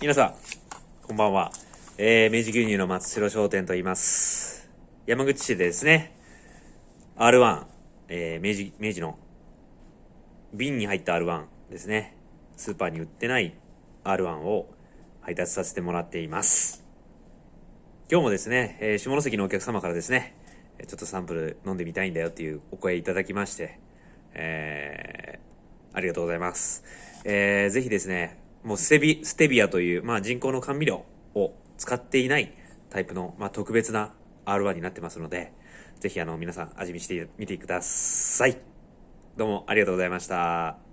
皆さん、こんばんは。明治牛乳の松代商店と言います。山口市でですね、R1、明治の瓶に入った R1 ですね。スーパーに売ってない R1 を配達させてもらっています。今日もですね、下関のお客様からですね、ちょっとサンプル飲んでみたいんだよっていうお声いただきまして、ありがとうございます。ぜひですね、もうステビアという、人工の甘味料を使っていないタイプの、特別な R1 になってますので、ぜひ皆さん味見してみてください。どうもありがとうございました。